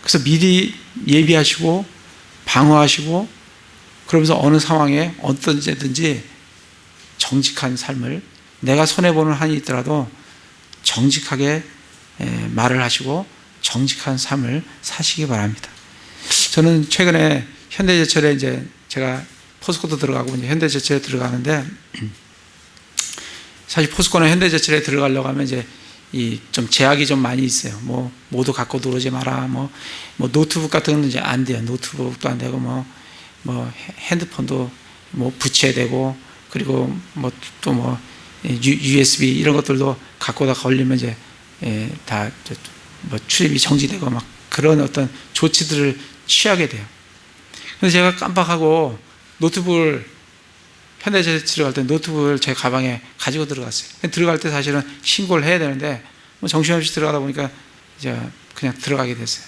그래서 미리 예비하시고 방어하시고, 그러면서 어느 상황에 어떤지든지 정직한 삶을, 내가 손해보는 한이 있더라도 정직하게 말을 하시고 정직한 삶을 사시기 바랍니다. 저는 최근에 현대제철에 이제 제가 포스코도 들어가고 이제 현대제철에 들어가는데, 사실 포스코나 현대제철에 들어가려고 하면 이제 좀 제약이 좀 많이 있어요. 뭐 모두 갖고 들어오지 마라. 뭐 노트북 같은 건 이제 안 돼요. 노트북도 안 되고 뭐 핸드폰도 뭐 붙여야 되고, 그리고 또 USB 이런 것들도 갖고 다 걸리면 이제 다 출입이 정지되고 막 그런 어떤 조치들을 취하게 돼요. 그래서 제가 깜빡하고 노트북을, 현대제철에 갈 때 노트북을 제 가방에 가지고 들어갔어요. 들어갈 때 사실은 신고를 해야 되는데 정신없이 들어가다 보니까 이제 그냥 들어가게 됐어요.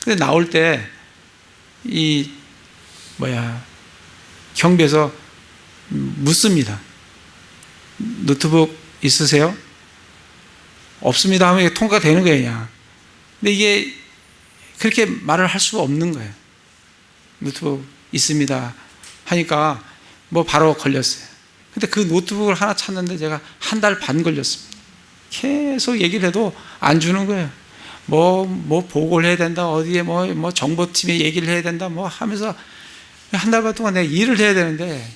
근데 나올 때 경비에서 묻습니다. 노트북 있으세요? 없습니다 하면 통과되는 거예요, 그냥. 근데 이게 그렇게 말을 할 수가 없는 거예요. 노트북 있습니다 하니까 바로 걸렸어요. 근데 그 노트북을 하나 찾는데 제가 1달 반 걸렸습니다. 계속 얘기를 해도 안 주는 거예요. 보고를 해야 된다, 어디에 정보팀에 얘기를 해야 된다, 하면서 1달 반 동안 내가 일을 해야 되는데,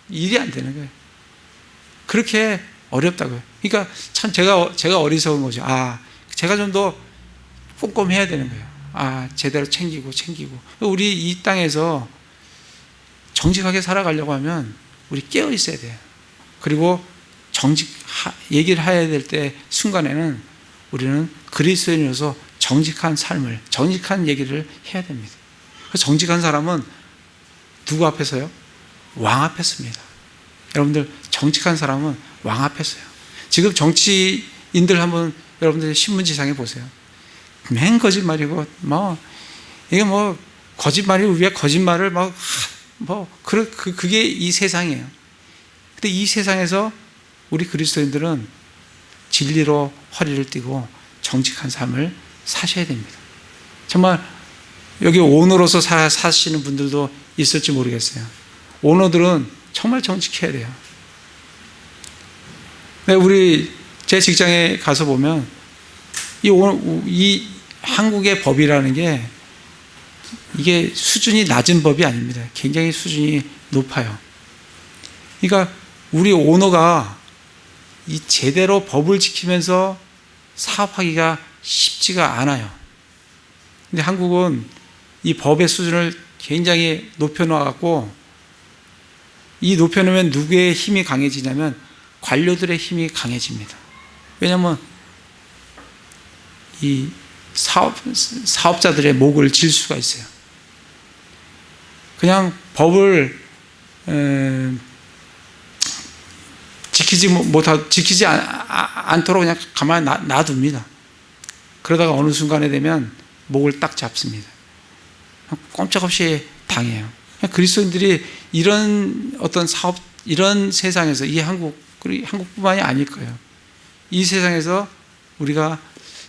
일이 안 되는 거예요. 그렇게 어렵다고요. 그러니까 참 제가 어리석은 거죠. 제가 좀 더 꼼꼼해야 되는 거예요. 제대로 챙기고. 우리 이 땅에서 정직하게 살아가려고 하면 우리 깨어 있어야 돼요. 그리고 얘기를 해야 될 때 순간에는 우리는 그리스도인으로서 정직한 삶을, 정직한 얘기를 해야 됩니다. 정직한 사람은 누구 앞에서요? 왕 앞에 섭니다. 여러분들, 정직한 사람은 왕 앞에 서요. 지금 정치인들 한번 여러분들 신문지상에 보세요. 맨 거짓말이고, 이게 거짓말이 위에 거짓말을 그게 이 세상이에요. 근데 이 세상에서 우리 그리스도인들은 진리로 허리를 띠고 정직한 삶을 사셔야 됩니다. 정말 여기 오너로서 사시는 분들도 있을지 모르겠어요. 오너들은 정말 정직해야 돼요. 제 직장에 가서 보면 이 한국의 법이라는 게 이게 수준이 낮은 법이 아닙니다. 굉장히 수준이 높아요. 그러니까 우리 오너가 이 제대로 법을 지키면서 사업하기가 쉽지가 않아요. 근데 한국은 이 법의 수준을 굉장히 높여놓아갖고, 이 높여놓으면 누구의 힘이 강해지냐면 관료들의 힘이 강해집니다. 왜냐하면 이 사업자들의 목을 질 수가 있어요. 그냥 법을 지키지 않도록 그냥 가만히 놔둡니다. 그러다가 어느 순간에 되면 목을 딱 잡습니다. 꼼짝없이 당해요. 그리스도인들이 이런 어떤 이런 세상에서, 이 한국뿐만이 아닐 거예요. 이 세상에서 우리가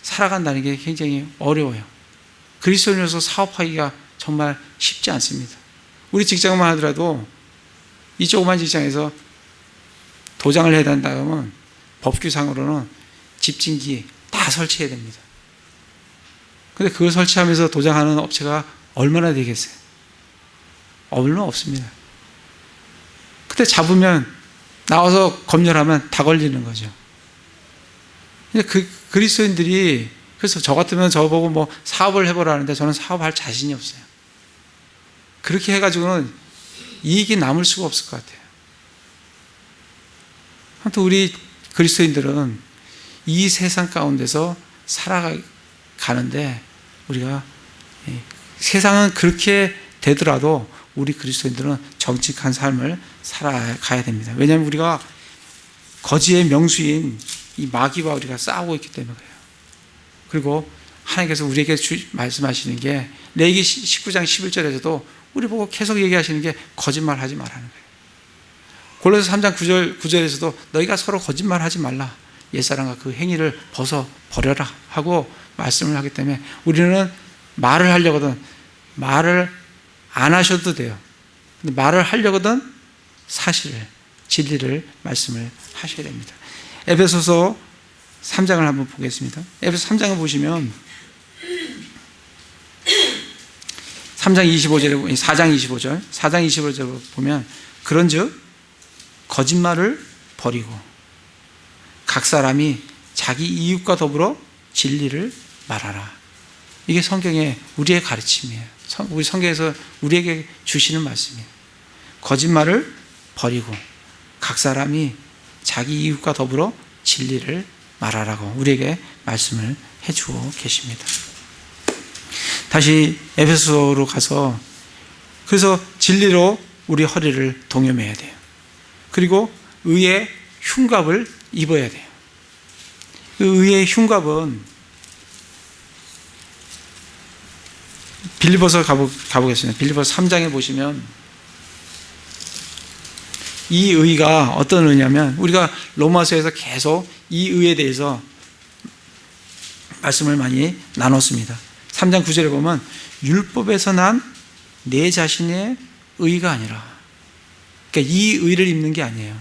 살아간다는 게 굉장히 어려워요. 그리스도인으로서 사업하기가 정말 쉽지 않습니다. 우리 직장만 하더라도 이 조그만 직장에서 도장을 해야 된다 하면 법규상으로는 집진기 다 설치해야 됩니다. 근데 그걸 설치하면서 도장하는 업체가 얼마나 되겠어요? 얼마 없습니다. 그때 잡으면, 나와서 검열하면 다 걸리는 거죠. 그리스도인들이, 그래서 저 같으면 저보고 사업을 해보라는데 저는 사업할 자신이 없어요. 그렇게 해가지고는 이익이 남을 수가 없을 것 같아요. 아무튼 우리 그리스도인들은 이 세상 가운데서 살아가는데, 우리가 세상은 그렇게 되더라도 우리 그리스도인들은 정직한 삶을 살아가야 됩니다. 왜냐하면 우리가 거지의 명수인 이 마귀와 우리가 싸우고 있기 때문에 그래요. 그리고 하나님께서 우리에게 말씀하시는 게, 레위기 19장 11절에서도 우리 보고 계속 얘기하시는 게 거짓말하지 말라는 거예요. 골로새 3장 9절에서도 너희가 서로 거짓말하지 말라, 옛사람과 그 행위를 벗어버려라 하고 말씀을 하기 때문에, 우리는 말을 하려거든 말을 안 하셔도 돼요. 근데 말을 하려거든 사실을, 진리를 말씀을 하셔야 됩니다. 에베소서 3장을 한번 보겠습니다. 에베소 3장을 보시면 4장 25절 보면, 그런즉 거짓말을 버리고 각 사람이 자기 이웃과 더불어 진리를 말하라. 이게 성경의 우리의 가르침이에요. 우리 성경에서 우리에게 주시는 말씀이에요. 거짓말을 버리고 각 사람이 자기 이웃과 더불어 진리를 말하라고 우리에게 말씀을 해주고 계십니다. 다시 에베소로 가서, 그래서 진리로 우리 허리를 동여매야 돼요. 그리고 의의 흉갑을 입어야 돼요. 그 의의 흉갑은 빌립보서 가보겠습니다. 빌립보서 3장에 보시면 이 의가 어떤 의냐면, 우리가 로마서에서 계속 이 의에 대해서 말씀을 많이 나눴습니다. 3장 9절에 보면 율법에서 난 내 자신의 의가 아니라, 그러니까 이 의를 입는 게 아니에요.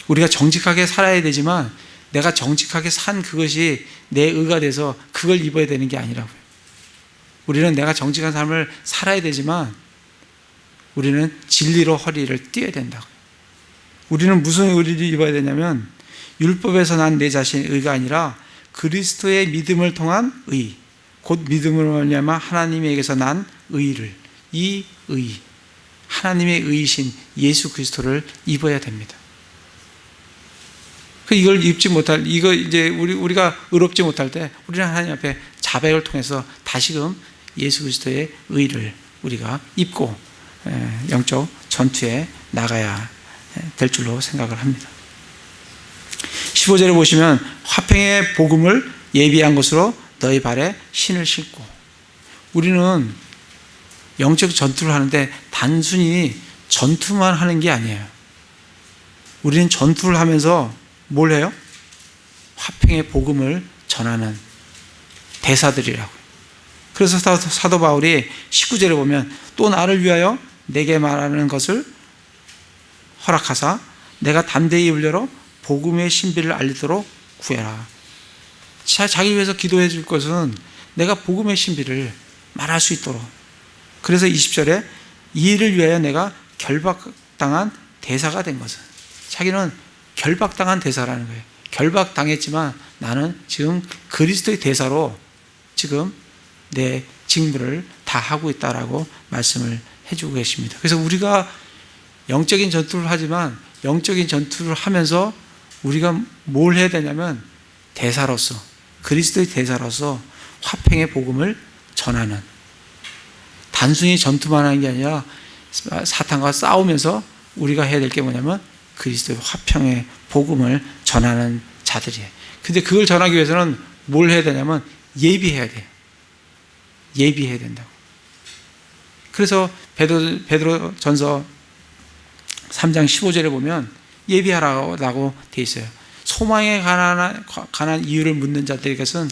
우리가 정직하게 살아야 되지만 내가 정직하게 산 그것이 내 의가 돼서 그걸 입어야 되는 게 아니라고요. 우리는 내가 정직한 삶을 살아야 되지만 우리는 진리로 허리를 띄어야 된다고요. 우리는 무슨 의를 입어야 되냐면, 율법에서 난 내 자신의 의가 아니라 그리스도의 믿음을 통한 의, 곧 믿음으로 말미암아 하나님에게서 난 의를, 이 의, 하나님의 의이신 예수 그리스도를 입어야 됩니다. 이걸 입지 못할, 이거 이제 우리가 의롭지 못할 때 우리는 하나님 앞에 자백을 통해서 다시금 예수 그리스도의 의를 우리가 입고 영적 전투에 나가야 될 줄로 생각을 합니다. 15절에 보시면 화평의 복음을 예비한 것으로 너희 발에 신을 신고, 우리는 영적 전투를 하는데 단순히 전투만 하는 게 아니에요. 우리는 전투를 하면서 뭘 해요? 화평의 복음을 전하는 대사들이라고요. 그래서 사도 바울이 19절에 보면 또 나를 위하여 내게 말하는 것을 허락하사 내가 담대히 울려러 복음의 신비를 알리도록 구해라. 자기 위해서 기도해 줄 것은 내가 복음의 신비를 말할 수 있도록. 그래서 20절에 이 일을 위하여 내가 결박당한 대사가 된 것은, 자기는 결박당한 대사라는 거예요. 결박당했지만 나는 지금 그리스도의 대사로 지금 내 직무를 다 하고 있다라고 말씀을 해주고 계십니다. 그래서 우리가 영적인 전투를 하지만 영적인 전투를 하면서 우리가 뭘 해야 되냐면 대사로서, 그리스도의 대사로서 화평의 복음을 전하는, 단순히 전투만 하는 게 아니라 사탄과 싸우면서 우리가 해야 될 게 뭐냐면 그리스도의 화평의 복음을 전하는 자들이에요. 근데 그걸 전하기 위해서는 뭘 해야 되냐면 예비해야 돼요. 예비해야 된다고. 그래서 베드로 전서 3장 15절에 보면 예비하라고 되어 있어요. 소망에 관한 이유를 묻는 자들에게서는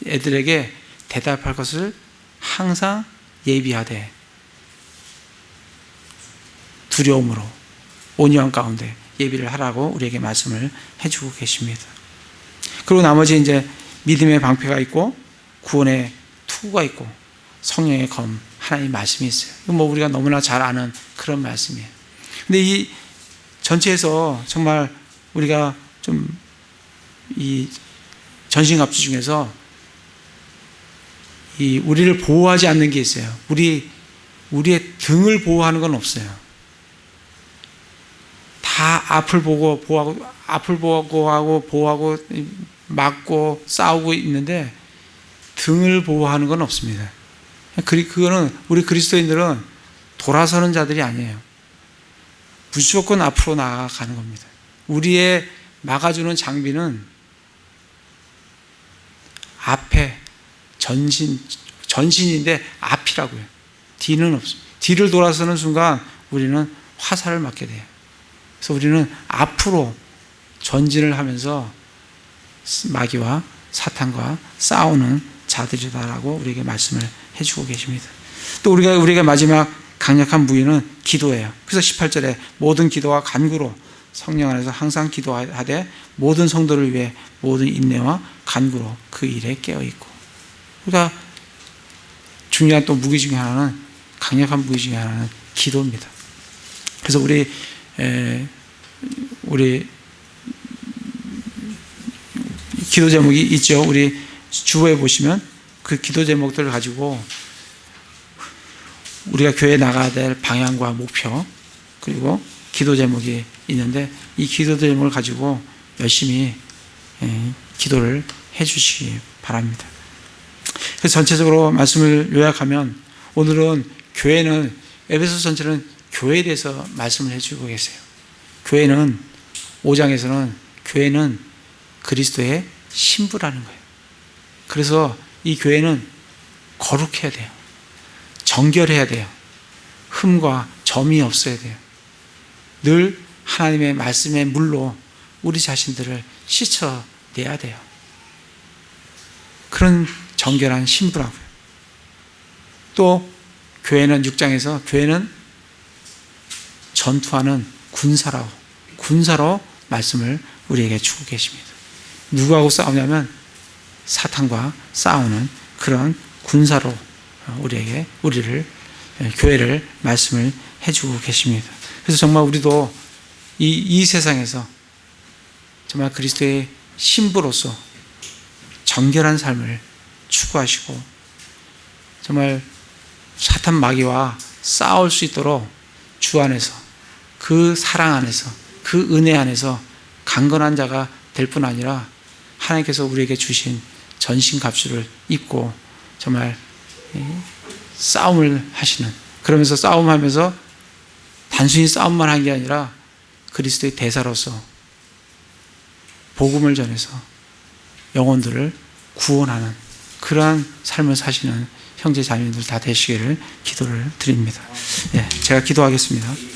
애들에게 대답할 것을 항상 예비하되 두려움으로 온유한 가운데 예비를 하라고 우리에게 말씀을 해주고 계십니다. 그리고 나머지 이제 믿음의 방패가 있고 구원의 투구가 있고 성령의 검, 하나님의 말씀이 있어요. 이건 뭐 우리가 너무나 잘 아는 그런 말씀이에요. 근데 이 전체에서 정말 우리가 좀 이 전신갑주 중에서 이 우리를 보호하지 않는 게 있어요. 우리의 등을 보호하는 건 없어요. 다 앞을 보고 보호하고 막고 싸우고 있는데 등을 보호하는 건 없습니다. 그거는 우리 그리스도인들은 돌아서는 자들이 아니에요. 무조건 앞으로 나아가는 겁니다. 우리의 막아주는 장비는 앞에 전신인데 앞이라고요. 뒤는 없습니다. 뒤를 돌아서는 순간 우리는 화살을 맞게 돼요. 그래서 우리는 앞으로 전진을 하면서 마귀와 사탄과 싸우는 자들이다라고 우리에게 말씀을 해주고 계십니다. 또 우리가 마지막 강력한 무기는 기도예요. 그래서 18절에 모든 기도와 간구로 성령 안에서 항상 기도하되 모든 성도를 위해 모든 인내와 간구로 그 일에 깨어있고. 그러니까 중요한 또 무기 중에 하나는, 강력한 무기 중에 하나는 기도입니다. 그래서 우리 기도 제목이 있죠. 우리 주보에 보시면 그 기도 제목들을 가지고 우리가 교회에 나가야 될 방향과 목표, 그리고 기도 제목이 있는데 이 기도 제목을 가지고 열심히 기도를 해 주시기 바랍니다. 그래서 전체적으로 말씀을 요약하면 오늘은 교회는, 에베소 전체는 교회에 대해서 말씀을 해주고 계세요. 교회는 5장에서는 교회는 그리스도의 신부라는 거예요. 그래서 이 교회는 거룩해야 돼요. 정결해야 돼요. 흠과 점이 없어야 돼요. 늘 하나님의 말씀의 물로 우리 자신들을 씻어내야 돼요. 그런 정결한 신부라고요. 또 교회는 6장에서 교회는 전투하는 군사로 말씀을 우리에게 주고 계십니다. 누구하고 싸우냐면 사탄과 싸우는 그런 군사로 우리를 교회를 말씀을 해주고 계십니다. 그래서 정말 우리도 이 세상에서 정말 그리스도의 신부로서 정결한 삶을 추구하시고 정말 사탄 마귀와 싸울 수 있도록 주 안에서 그 사랑 안에서 그 은혜 안에서 강건한 자가 될 뿐 아니라 하나님께서 우리에게 주신 전신갑주를 입고 정말 싸움을 하시는, 그러면서 싸움하면서 단순히 싸움만 한 게 아니라 그리스도의 대사로서 복음을 전해서 영혼들을 구원하는 그러한 삶을 사시는 형제 자매들 다 되시기를 기도를 드립니다. 제가 기도하겠습니다.